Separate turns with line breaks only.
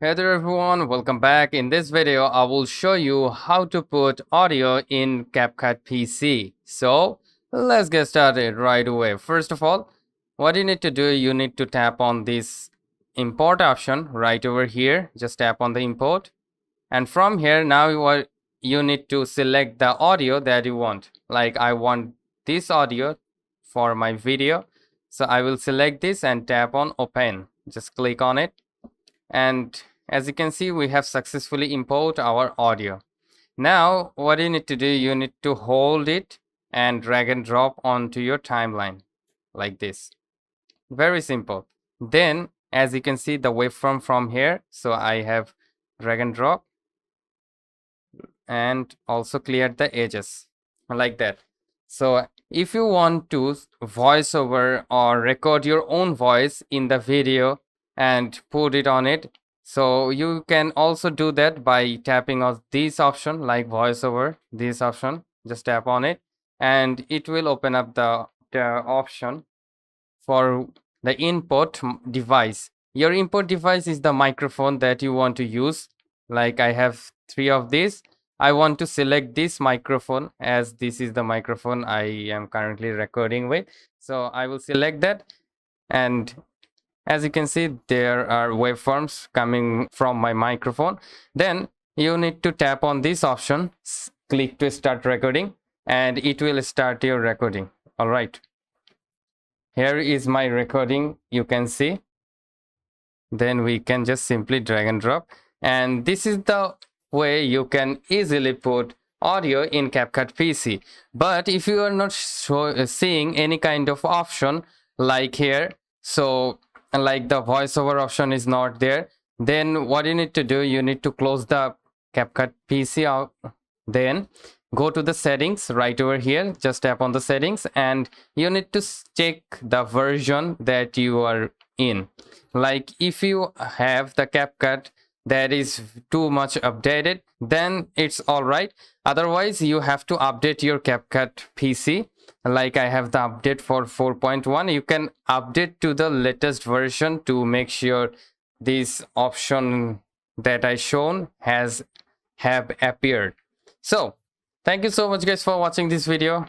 Hey there everyone, welcome back. In this video, I will show you how to put audio in CapCut PC. So let's get started right away. First of all, what you need to do, you need to tap on this import option right over here. Just tap on the import. And from here, now you need to select the audio that you want. Like I want this audio for my video. So I will select this and tap on open. Just click on it. And as you can see, we have successfully imported our audio. Now what you need to do, you need to hold it and drag and drop onto your timeline like this. Very simple. Then as you can see the waveform from here, so I have drag and drop and also cleared the edges like that. So if you want to voice over or record your own voice in the video and put it on it, so you can also do that by tapping on this option like voiceover, this option. Just tap on it and it will open up the option for the input device. Your input device is the microphone that you want to use. Like I have 3 of these. I want to select this microphone as this is the microphone I am currently recording with. So I will select that, and as you can see there are waveforms coming from my microphone. Then you need to tap on this option, click to start recording, and it will start your recording. All right, here is my recording, you can see. Then we can just simply drag and drop, and this is the way you can easily put audio in CapCut PC. But if you are not seeing any kind of option like here, so like the voiceover option is not there, then what you need to do, you need to close the CapCut PC out. Then go to the settings right over here, just tap on the settings, and you need to check the version that you are in. Like if you have the CapCut that is too much updated, then it's all right. Otherwise you have to update your CapCut PC. Like I have the update for 4.1. You can update to the latest version to make sure this option that I shown have appeared. So thank you so much guys for watching this video.